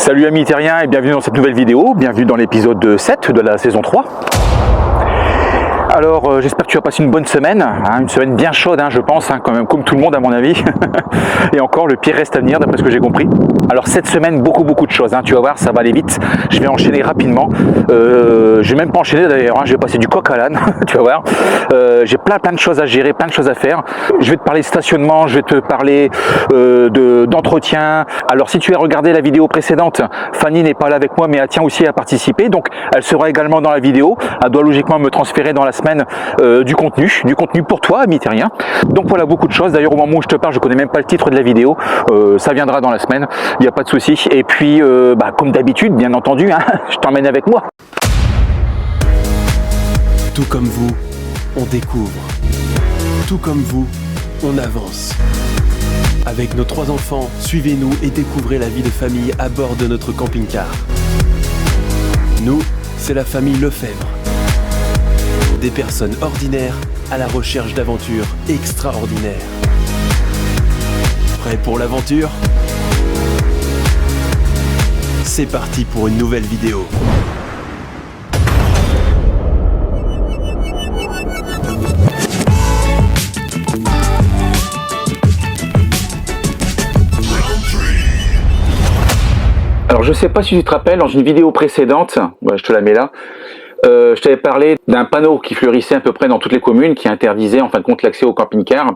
Salut amis terriens et bienvenue dans cette nouvelle vidéo, bienvenue dans l'épisode 7 de la saison 3. Alors j'espère que tu as passé une bonne semaine, une semaine bien chaude je pense, quand même, comme tout le monde à mon avis. Et encore le pire reste à venir d'après ce que j'ai compris. Alors cette semaine beaucoup de choses, tu vas voir, ça va aller vite. Je vais enchaîner rapidement, je vais même pas enchaîner d'ailleurs, je vais passer du coq à l'âne, tu vas voir. J'ai plein de choses à gérer, plein de choses à faire. Je vais te parler de stationnement, je vais te parler d'entretien. Alors si tu as regardé la vidéo précédente, Fanny n'est pas là avec moi mais elle tient aussi à participer, donc elle sera également dans la vidéo. Elle doit logiquement me transférer dans la semaine du contenu pour toi, ami terrien. Donc voilà, beaucoup de choses. D'ailleurs, au moment où je te parle, je connais même pas le titre de la vidéo. Ça viendra dans la semaine, il n'y a pas de souci. Et puis, comme d'habitude, bien entendu, je t'emmène avec moi. Tout comme vous, on découvre. Tout comme vous, on avance. Avec nos 3 enfants, suivez-nous et découvrez la vie de famille à bord de notre camping-car. Nous, c'est la famille Lefebvre. Des personnes ordinaires à la recherche d'aventures extraordinaires. Prêts pour l'aventure ? C'est parti pour une nouvelle vidéo. Alors je sais pas si tu te rappelles, dans une vidéo précédente, je te la mets là, je t'avais parlé d'un panneau qui fleurissait à peu près dans toutes les communes, qui interdisait en fin de compte l'accès au camping-car,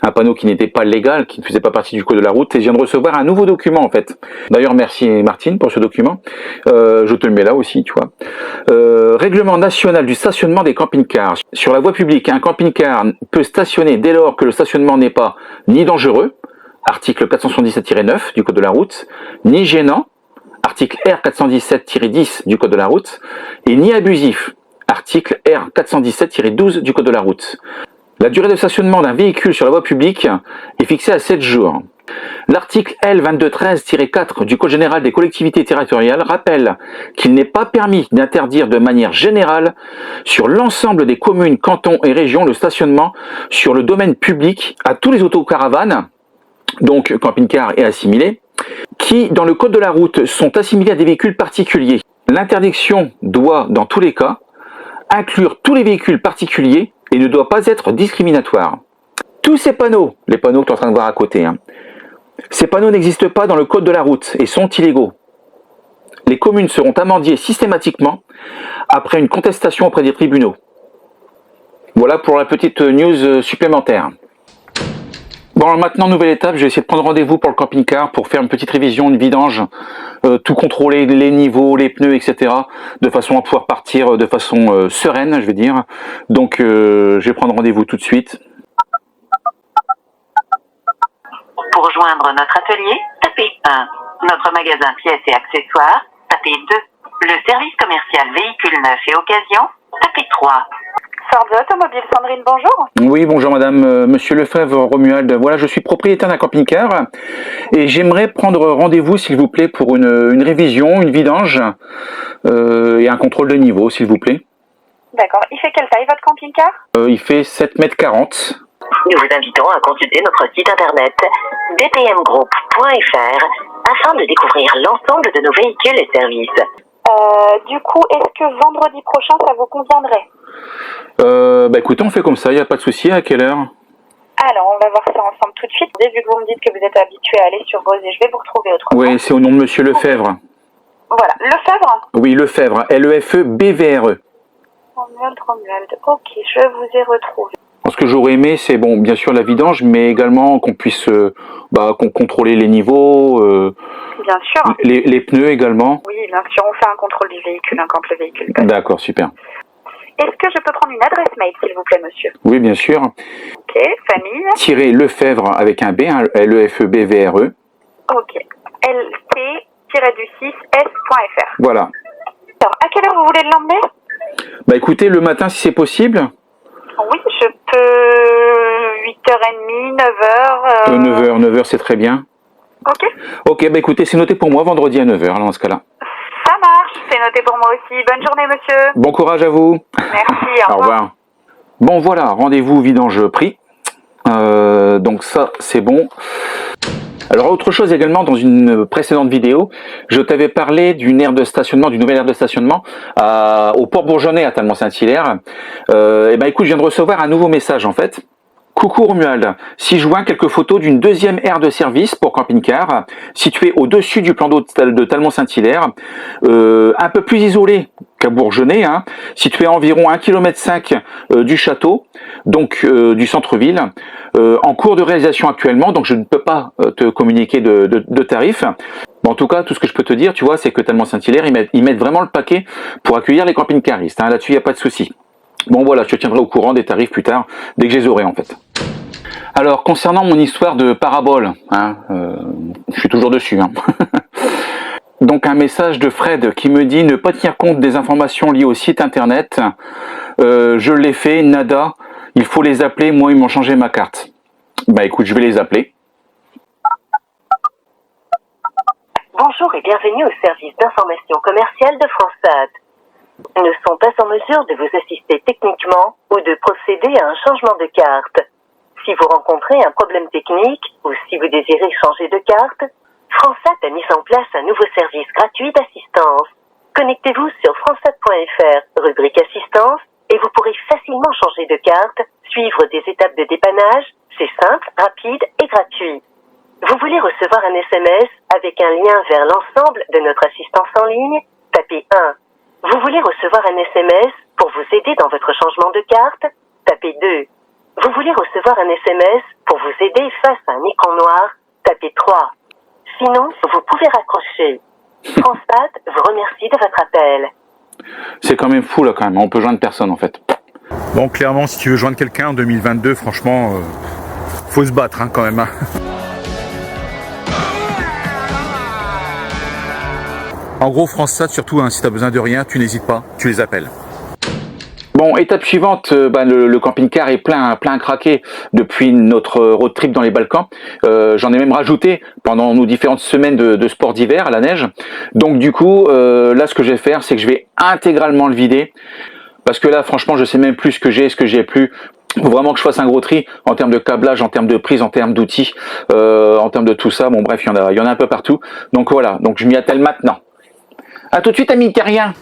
un panneau qui n'était pas légal, qui ne faisait pas partie du code de la route, et je viens de recevoir un nouveau document en fait. D'ailleurs merci Martine pour ce document, je te le mets là aussi, tu vois. Règlement national du stationnement des camping-cars. Sur la voie publique, un camping-car peut stationner dès lors que le stationnement n'est pas ni dangereux, article 477-9 du code de la route, ni gênant, article R417-10 du code de la route, et ni abusif, article R417-12 du code de la route. La durée de stationnement d'un véhicule sur la voie publique est fixée à 7 jours. L'article L2213-4 du Code général des collectivités territoriales rappelle qu'il n'est pas permis d'interdire de manière générale sur l'ensemble des communes, cantons et régions le stationnement sur le domaine public à tous les autocaravanes, donc camping-cars et assimilés, qui, dans le code de la route, sont assimilés à des véhicules particuliers. L'interdiction doit, dans tous les cas, inclure tous les véhicules particuliers et ne doit pas être discriminatoire. Tous ces panneaux, les panneaux que tu es en train de voir à côté, ces panneaux n'existent pas dans le code de la route et sont illégaux. Les communes seront amendées systématiquement après une contestation auprès des tribunaux. Voilà pour la petite news supplémentaire. Bon, alors maintenant, nouvelle étape, je vais essayer de prendre rendez-vous pour le camping-car pour faire une petite révision, une vidange, tout contrôler, les niveaux, les pneus, etc. de façon à pouvoir partir de façon sereine, je vais dire. Donc, je vais prendre rendez-vous tout de suite. Pour joindre notre atelier, tapez 1. Notre magasin pièces et accessoires, tapez 2. Le service commercial véhicules neufs et occasions, tapez 3. Sordi Automobile, Sandrine, bonjour. Oui, bonjour madame, monsieur Lefebvre Romuald. Voilà, je suis propriétaire d'un camping-car et j'aimerais prendre rendez-vous, s'il vous plaît, pour une révision, une vidange et un contrôle de niveau, s'il vous plaît. D'accord. Il fait quelle taille votre camping-car? Il fait 7,40 m. Nous vous invitons à consulter notre site internet dpmgroup.fr afin de découvrir l'ensemble de nos véhicules et services. Du coup, est-ce que vendredi prochain, ça vous conviendrait? Écoutez, on fait comme ça, il n'y a pas de souci. À quelle heure? Alors, on va voir ça ensemble tout de suite. Dès que vous me dites que vous êtes habitué à aller sur Bose, je vais vous retrouver autrement. Oui, c'est au nom de monsieur Lefebvre. Voilà, Lefebvre? Oui, Lefebvre, Lefebvre. Romuald, ok, je vous ai retrouvé. Ce que j'aurais aimé, c'est bon, bien sûr la vidange, mais également qu'on puisse contrôler les niveaux, Bien sûr. les pneus également. Oui, bien sûr, on fait un contrôle du véhicule quand le véhicule passe. D'accord, super. Est-ce que je peux prendre une adresse mail, s'il vous plaît, monsieur? Oui, bien sûr. Ok, famille. Lefebvre avec un B, Lefebvre. Ok, lt-du6s.fr. Voilà. Alors, à quelle heure vous voulez l'emmener? Écoutez, le matin si c'est possible. Oui, je peux 8h30, 9h. 9h c'est très bien. Ok. Ok, écoutez, c'est noté pour moi, vendredi à 9h, dans ce cas-là. Ça marche, c'est noté pour moi aussi. Bonne journée, monsieur. Bon courage à vous. Merci, au revoir. Bon, voilà, rendez-vous vidange pris. Donc ça, c'est bon. Alors autre chose également, dans une précédente vidéo, je t'avais parlé d'une aire de stationnement, d'une nouvelle aire de stationnement au Port Bourgeonnais à Talmont-Saint-Hilaire. Et ben écoute, je viens de recevoir un nouveau message en fait. Coucou Romuald, si je vois quelques photos d'une deuxième aire de service pour camping-car située au-dessus du plan d'eau de Talmont-Saint-Hilaire, un peu plus isolée qu'à Bourgeonnais, hein, située à environ 1,5 km du château, donc du centre-ville, en cours de réalisation actuellement, donc je ne peux pas te communiquer de tarifs. Bon, en tout cas, tout ce que je peux te dire, tu vois, c'est que Talmont-Saint-Hilaire, ils mettent vraiment le paquet pour accueillir les camping-caristes, hein, là-dessus il n'y a pas de souci. Bon voilà, je te tiendrai au courant des tarifs plus tard, dès que je les aurai en fait. Alors, concernant mon histoire de parabole, hein, je suis toujours dessus. Hein. Donc un message de Fred qui me dit ne pas tenir compte des informations liées au site internet. Je l'ai fait, nada, il faut les appeler, moi ils m'ont changé ma carte. Bah écoute, je vais les appeler. Bonjour et bienvenue au service d'information commerciale de Fransat. Nous ne sont pas en mesure de vous assister techniquement ou de procéder à un changement de carte. Si vous rencontrez un problème technique ou si vous désirez changer de carte, Fransat a mis en place un nouveau service gratuit d'assistance. Connectez-vous sur fransat.fr, rubrique assistance, et vous pourrez facilement changer de carte, suivre des étapes de dépannage. C'est simple, rapide et gratuit. Vous voulez recevoir un SMS avec un lien vers l'ensemble de notre assistance en ligne? Tapez 1. Vous voulez recevoir un SMS pour vous aider dans votre changement de carte? Tapez 2. Vous voulez recevoir un SMS pour vous aider face à un écran noir? Tapez 3. Sinon, vous pouvez raccrocher. Fransat vous remercie de votre appel. C'est quand même fou là quand même, on peut joindre personne en fait. Bon, clairement, si tu veux joindre quelqu'un en 2022, franchement, faut se battre hein, quand même. Hein. En gros, Fransat, surtout, hein, si tu as besoin de rien, tu n'hésites pas, tu les appelles. Bon, étape suivante, le camping-car est plein à craquer depuis notre road trip dans les Balkans. J'en ai même rajouté pendant nos différentes semaines de sport d'hiver à la neige. Donc du coup, là, ce que je vais faire, c'est que je vais intégralement le vider. Parce que là, franchement, je sais même plus ce que j'ai plus. Il faut vraiment que je fasse un gros tri en termes de câblage, en termes de prise, en termes d'outils, en termes de tout ça. Bon, bref, il y en a un peu partout. Donc voilà, donc je m'y attelle maintenant. A tout de suite, amis terriens.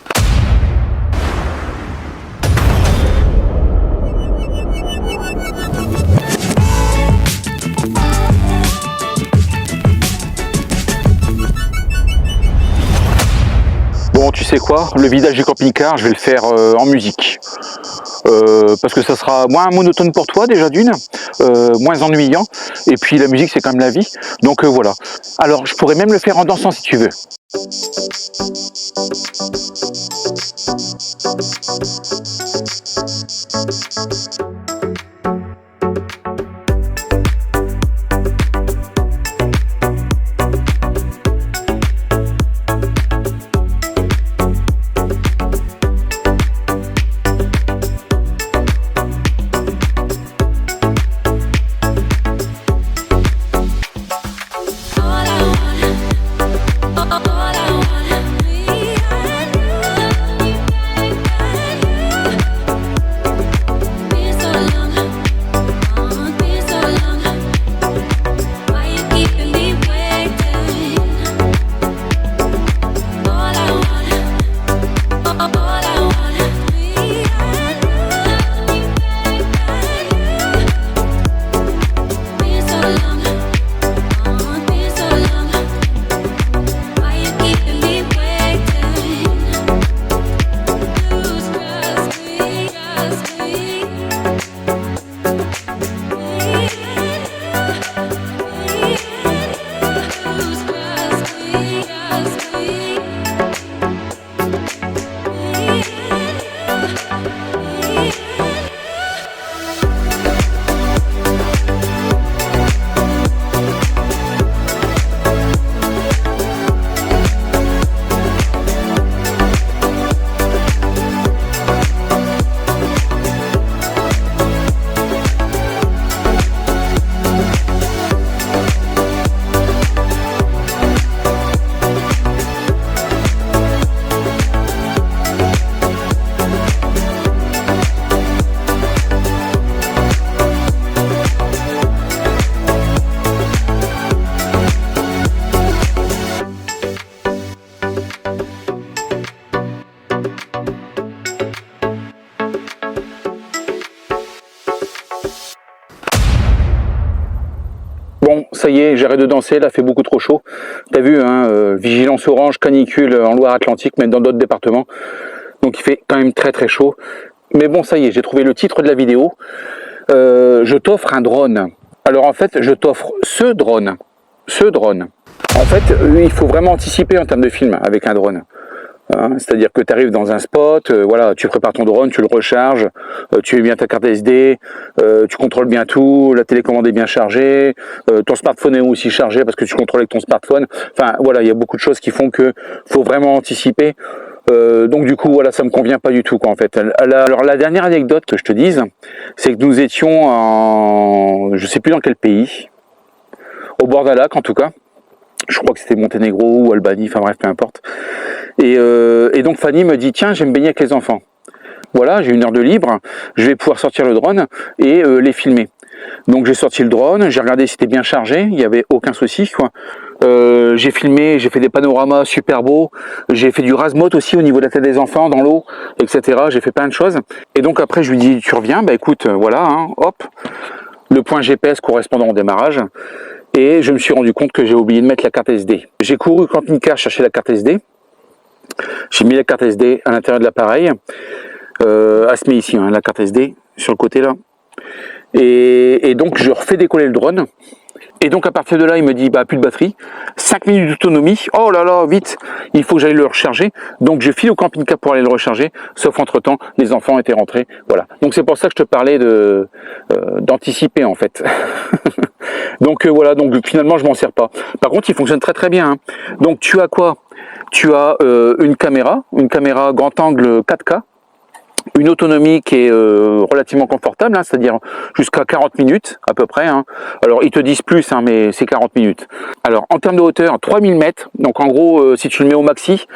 Bon, tu sais quoi, le vidage du camping-car, je vais le faire en musique. Parce que ça sera moins monotone pour toi déjà d'une, moins ennuyant. Et puis la musique, c'est quand même la vie. Donc voilà. Alors, je pourrais même le faire en dansant si tu veux. So y est, j'arrête de danser, là, il fait beaucoup trop chaud. T'as vu, hein, vigilance orange, canicule en Loire-Atlantique, même dans d'autres départements. Donc il fait quand même très très chaud. Mais bon, ça y est, j'ai trouvé le titre de la vidéo. Je t'offre un drone. Alors en fait, je t'offre ce drone. Ce drone. En fait, il faut vraiment anticiper en termes de film avec un drone. Hein, c'est-à-dire que tu arrives dans un spot, voilà, tu prépares ton drone, tu le recharges, tu mets bien ta carte SD, tu contrôles bien tout, la télécommande est bien chargée, ton smartphone est aussi chargé parce que tu contrôles avec ton smartphone. Enfin voilà, il y a beaucoup de choses qui font que faut vraiment anticiper. Donc du coup voilà, ça me convient pas du tout quoi en fait. Alors la dernière anecdote que je te dise, c'est que nous étions en, je sais plus dans quel pays, au bord d'un lac en tout cas. Je crois que c'était Monténégro ou Albanie, enfin bref, peu importe. Et donc Fanny me dit, tiens, j'aime baigner avec les enfants. Voilà, j'ai une heure de libre, je vais pouvoir sortir le drone et les filmer. Donc j'ai sorti le drone, j'ai regardé si c'était bien chargé, il n'y avait aucun souci, quoi. J'ai filmé, j'ai fait des panoramas super beaux, j'ai fait du rase-motte aussi au niveau de la tête des enfants, dans l'eau, etc. J'ai fait plein de choses. Et donc après, je lui dis, tu reviens, bah écoute, voilà, hein, hop, le point GPS correspondant au démarrage. Et je me suis rendu compte que j'ai oublié de mettre la carte SD. J'ai couru camping-car chercher la carte SD. J'ai mis la carte SD à l'intérieur de l'appareil. Elle se met ici, hein, la carte SD, sur le côté là. Et donc je refais décoller le drone. Et donc à partir de là, il me dit, bah plus de batterie, 5 minutes d'autonomie, oh là là, vite, il faut que j'aille le recharger. Donc je file au camping-car pour aller le recharger, sauf entre-temps, les enfants étaient rentrés, voilà. Donc c'est pour ça que je te parlais d'anticiper en fait. Donc voilà, donc finalement je m'en sers pas. Par contre, il fonctionne très très bien. Hein. Donc tu as quoi? Tu as une caméra grand angle 4K, une autonomie qui est relativement confortable, hein, c'est-à-dire jusqu'à 40 minutes à peu près. Hein. Alors ils te disent plus, hein, mais c'est 40 minutes. Alors en termes de hauteur, 3000 mètres, donc en gros si tu le mets au maxi,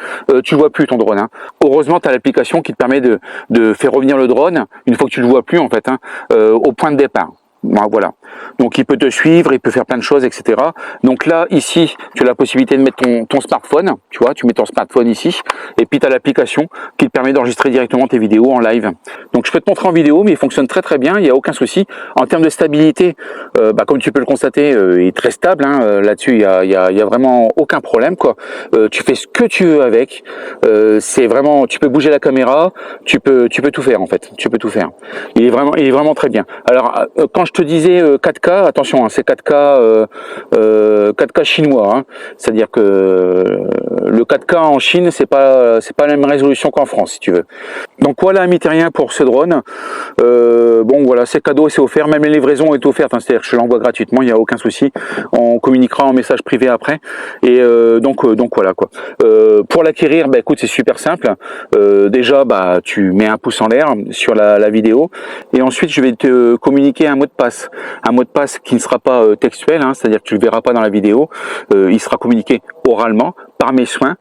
tu ne vois plus ton drone. Hein. Heureusement tu as l'application qui te permet de faire revenir le drone, une fois que tu ne le vois plus en fait, hein, au point de départ. Voilà, donc il peut te suivre, il peut faire plein de choses, etc. Donc là, ici, tu as la possibilité de mettre ton smartphone, tu vois, tu mets ton smartphone ici, et puis tu as l'application qui te permet d'enregistrer directement tes vidéos en live. Donc je peux te montrer en vidéo, mais il fonctionne très très bien, il n'y a aucun souci. En termes de stabilité, comme tu peux le constater, il est très stable, hein, là-dessus, il y a vraiment aucun problème, quoi. Tu fais ce que tu veux avec, c'est vraiment, tu peux bouger la caméra, tu peux tout faire en fait, tu peux tout faire. Il est vraiment très bien. Alors, quand je te disais 4K, attention, hein, c'est 4K, 4K chinois, hein, c'est-à-dire que le 4K en Chine, c'est pas la même résolution qu'en France, si tu veux. Donc voilà, un Miterien pour ce drone. Bon voilà, c'est cadeau, c'est offert, même la livraison est offerte, hein, c'est-à-dire que je l'envoie gratuitement, il n'y a aucun souci. On communiquera en message privé après. Et donc voilà quoi. Pour l'acquérir, bah écoute, c'est super simple. Déjà, bah tu mets un pouce en l'air sur la vidéo, et ensuite je vais te communiquer un mot de passe qui ne sera pas textuel, hein, c'est-à-dire que tu le verras pas dans la vidéo, il sera communiqué oralement par mes soins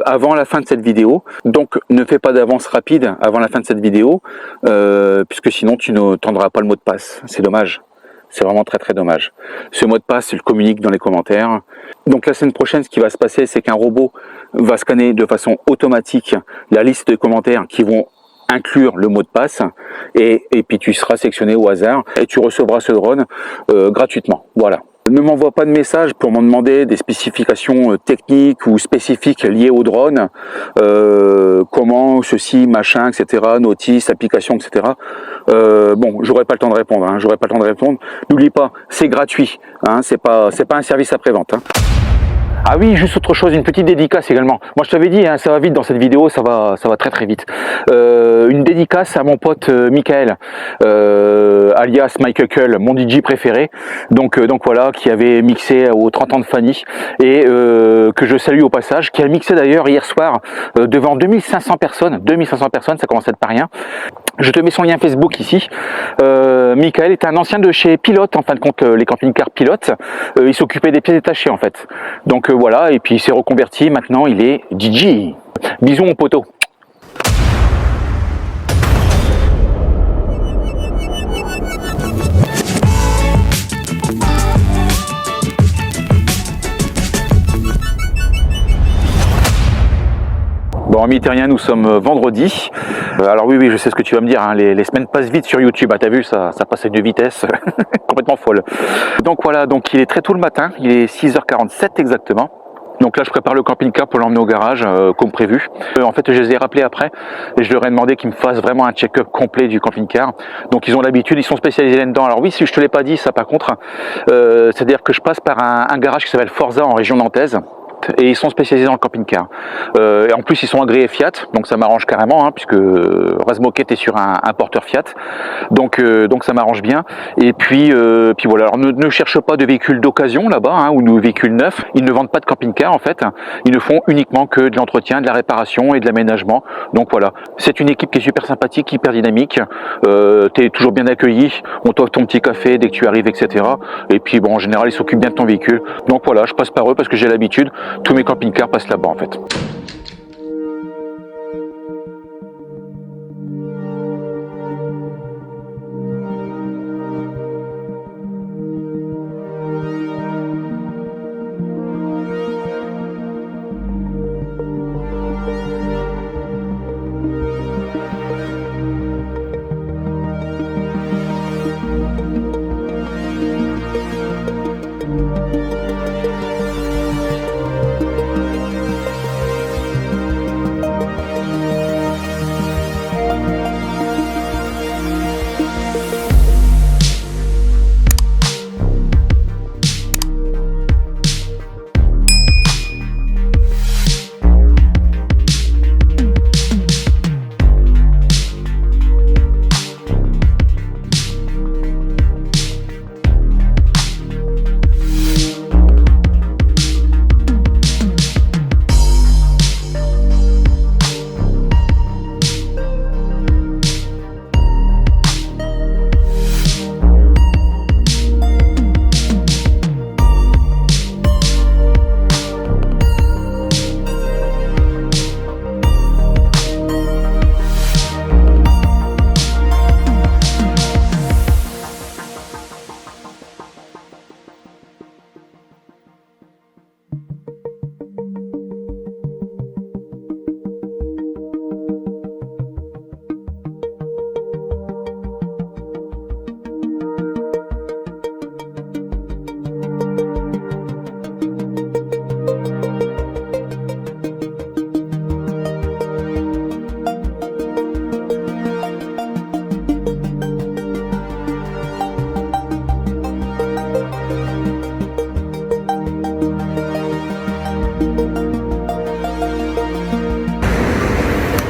avant la fin de cette vidéo. Donc ne fais pas d'avance rapide avant la fin de cette vidéo, puisque sinon tu n'entendras pas le mot de passe, c'est dommage. C'est vraiment très très dommage. Ce mot de passe, je le communique dans les commentaires. Donc la semaine prochaine, ce qui va se passer, c'est qu'un robot va scanner de façon automatique la liste de commentaires qui vont inclure le mot de passe, et puis tu seras sélectionné au hasard et tu recevras ce drone gratuitement. Voilà. Ne m'envoie pas de message pour m'en demander des spécifications techniques ou spécifiques liées au drone, comment ceci, machin, etc., notice, application, etc. Bon, j'aurai pas le temps de répondre. Hein, j'aurai pas le temps de répondre. N'oublie pas, c'est gratuit. Hein, c'est pas un service après-vente. Hein. Ah oui, juste autre chose, une petite dédicace également. Moi je t'avais dit, hein, ça va vite dans cette vidéo, ça va très très vite. Une dédicace à mon pote Michael, alias Mike Huckle, mon DJ préféré. Donc voilà, qui avait mixé aux 30 ans de Fanny, et que je salue au passage, qui a mixé d'ailleurs hier soir devant 2500 personnes. 2500 personnes, ça commence à être pas rien. Je te mets son lien Facebook ici. Michael est un ancien de chez Pilote, en fin de compte, les camping-cars Pilote. Il s'occupait des pièces détachées en fait. Donc voilà, et puis il s'est reconverti, maintenant il est DJ. Bisous mon poteau. Bon, amis terriens, nous sommes vendredi. Alors oui, je sais ce que tu vas me dire, hein, les semaines passent vite sur YouTube, t'as vu, ça passe à une vitesse complètement folle. Donc voilà, donc il est très tôt le matin, il est 6h47 exactement. Donc là je prépare le camping-car pour l'emmener au garage comme prévu. En fait je les ai rappelés après et je leur ai demandé qu'ils me fassent vraiment un check-up complet du camping-car. Donc ils ont l'habitude, ils sont spécialisés là-dedans. Alors oui, si je te l'ai pas dit ça par contre, c'est-à-dire que je passe par un garage qui s'appelle Forza en région nantaise. Et ils sont spécialisés dans le camping-car. Et en plus, ils sont agréés Fiat, donc ça m'arrange carrément, hein, puisque Razmoket est sur un porteur Fiat, donc ça m'arrange bien. Et puis voilà. Alors ne cherche pas de véhicules d'occasion là-bas, hein, ou de véhicules neufs. Ils ne vendent pas de camping-car en fait. Ils ne font uniquement que de l'entretien, de la réparation et de l'aménagement. Donc voilà. C'est une équipe qui est super sympathique, hyper dynamique. T'es toujours bien accueilli. On t'offre ton petit café dès que tu arrives, etc. Et puis bon, en général, ils s'occupent bien de ton véhicule. Donc voilà, je passe par eux parce que j'ai l'habitude. Tous mes camping-cars passent là-bas en fait.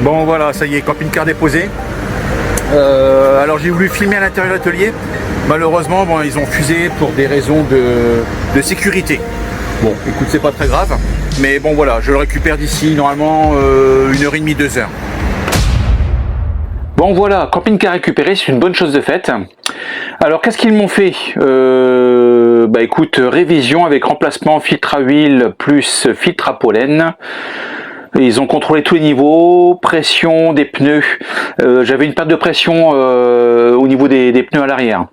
Bon voilà, ça y est, camping-car déposé. Alors j'ai voulu filmer à l'intérieur de l'atelier. Malheureusement, bon, ils ont fusé pour des raisons de sécurité. Bon, écoute, c'est pas très grave. Mais bon voilà, je le récupère d'ici normalement 1h30, 2h. Bon voilà, camping-car récupéré, c'est une bonne chose de faite. Alors qu'est-ce qu'ils m'ont fait? Bah écoute, révision avec remplacement filtre à huile plus filtre à pollen. Ils ont contrôlé tous les niveaux, pression des pneus. J'avais une perte de pression au niveau des pneus à l'arrière.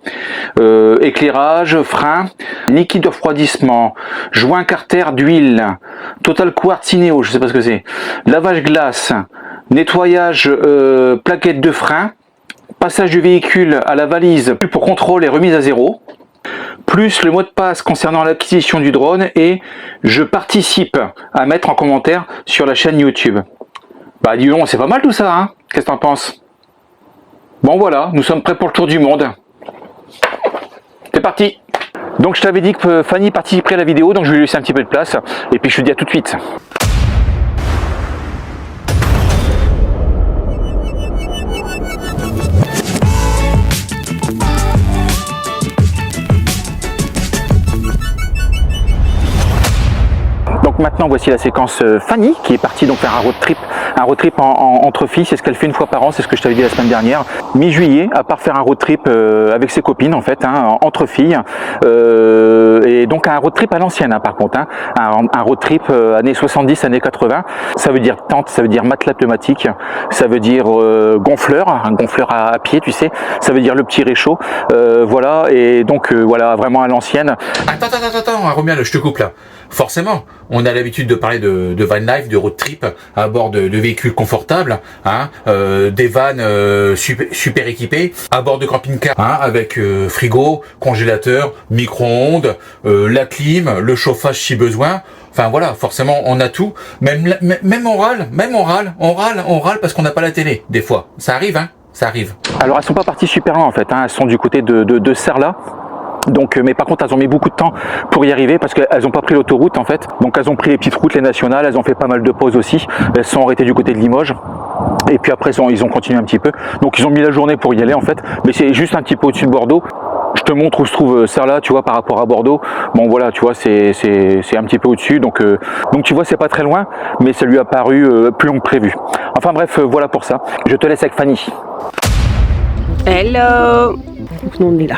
Éclairage, frein, liquide de refroidissement, joint carter d'huile, total quartz inéo, je sais pas ce que c'est. Lavage glace, nettoyage plaquette de frein, passage du véhicule à la valise pour contrôle et remise à zéro. Plus le mot de passe concernant l'acquisition du drone et je participe à mettre en commentaire sur la chaîne YouTube. Bah dis donc, c'est pas mal tout ça, hein? Qu'est-ce que t'en penses? Bon voilà, nous sommes prêts pour le tour du monde. C'est parti! Donc je t'avais dit que Fanny participerait à la vidéo, donc je vais lui laisser un petit peu de place et puis je te dis à tout de suite. Donc maintenant voici la séquence Fanny qui est partie donc faire un road trip entre filles, c'est ce qu'elle fait une fois par an, c'est ce que je t'avais dit la semaine dernière. Mi-juillet, à part faire un road trip avec ses copines en fait, hein, entre filles, et donc un road trip à l'ancienne hein, par contre, hein, un road trip années 70, années 80, ça veut dire tente, ça veut dire matelas pneumatique, ça veut dire gonfleur, un gonfleur à pied tu sais, ça veut dire le petit réchaud, voilà, et donc voilà, vraiment à l'ancienne. Attends, Romuald, je te coupe là. forcément, on a l'habitude de parler de van life, de road trip à bord de véhicules confortables, hein, des vannes super équipées, à bord de camping-car, hein, avec frigo, congélateur, micro-ondes, la clim, le chauffage si besoin. Enfin voilà, forcément on a tout. Même on râle parce qu'on n'a pas la télé. Des fois, ça arrive, hein, ça arrive. Alors elles sont pas parties super loin en fait, hein. Elles sont du côté de Sarlat. Donc, mais par contre, elles ont mis beaucoup de temps pour y arriver parce qu'elles n'ont pas pris l'autoroute en fait. Donc, elles ont pris les petites routes, les nationales. Elles ont fait pas mal de pauses aussi. Elles sont arrêtées du côté de Limoges. Et puis après, ils ont continué un petit peu. Donc, ils ont mis la journée pour y aller en fait. Mais c'est juste un petit peu au-dessus de Bordeaux. Je te montre où se trouve Sarlat, tu vois, par rapport à Bordeaux. Bon, voilà, tu vois, c'est un petit peu au-dessus. Donc, tu vois, c'est pas très loin, mais ça lui a paru plus long que prévu. Enfin bref, voilà pour ça. Je te laisse avec Fanny. Hello. Donc, nous, on est là.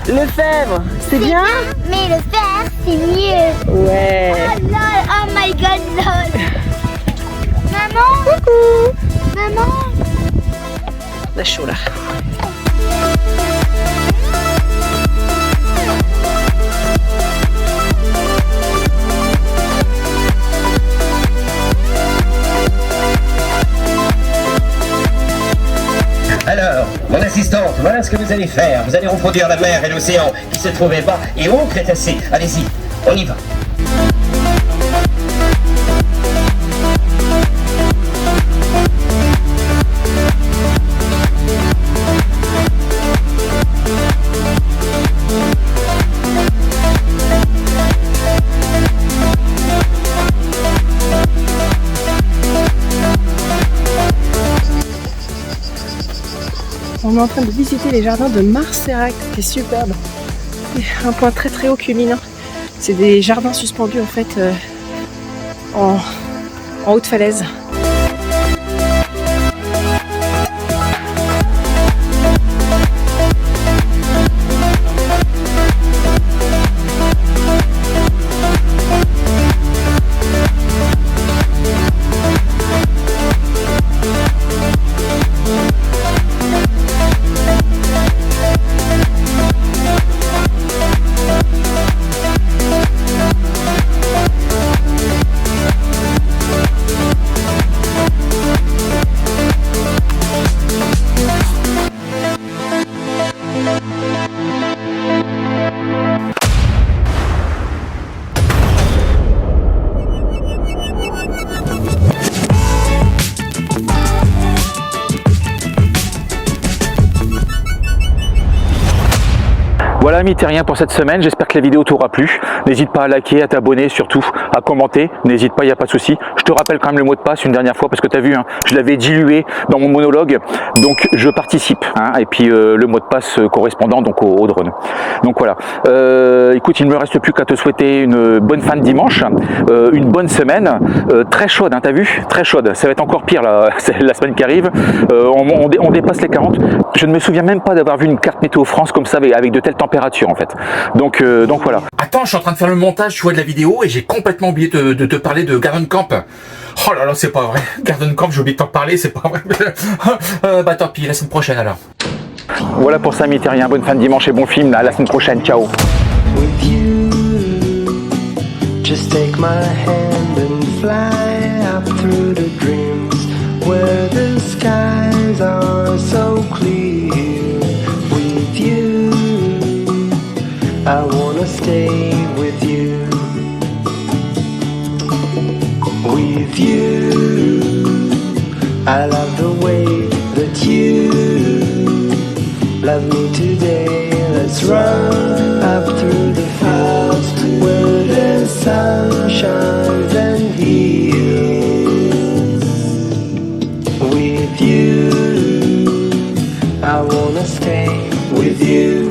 Lefebvre, c'est bien? Mais le faire, c'est mieux. Ouais. Oh lol, oh my god, lol. Maman. Coucou. Maman. On a chaud là. Alors, mon assistante, voilà ce que vous allez faire. Vous allez reproduire la mer et l'océan qui se trouvaient bas et haut Crétacé. Allez-y, on y va. On est en train de visiter les jardins de Marcerac, qui est superbe. Un point très très haut culminant. C'est des jardins suspendus en fait en haute falaise. Voilà amis terriens pour cette semaine, j'espère que la vidéo t'aura plu. N'hésite pas à liker, à t'abonner surtout, à commenter, n'hésite pas, il n'y a pas de souci. Je te rappelle quand même le mot de passe une dernière fois parce que tu as vu, hein, je l'avais dilué dans mon monologue, donc je participe, hein, et puis le mot de passe correspondant donc au drone. Donc voilà, écoute, il ne me reste plus qu'à te souhaiter une bonne fin de dimanche, une bonne semaine, très chaude, hein, t'as vu, très chaude, ça va être encore pire là, la semaine qui arrive, on dépasse les 40, je ne me souviens même pas d'avoir vu une carte météo France comme ça avec de telles températures en fait. Donc voilà. Attends, je suis en train de faire le montage, tu vois, de la vidéo et j'ai complètement oublié de te parler de Garden Camp. Oh là là, c'est pas vrai. Garden Camp, j'ai oublié de t'en parler, c'est pas vrai. Bah tant pis, la semaine prochaine alors. Voilà pour ça, Mitterrien. Bonne fin de dimanche et bon film. À la semaine prochaine. Ciao. With you, just take my hand and fly up through the dreams where the skies are so clear. With you, I wanna stay with you. With you, I love the way that you love me today. Let's run up through the fields where the sun shines and heals. I wanna stay with you.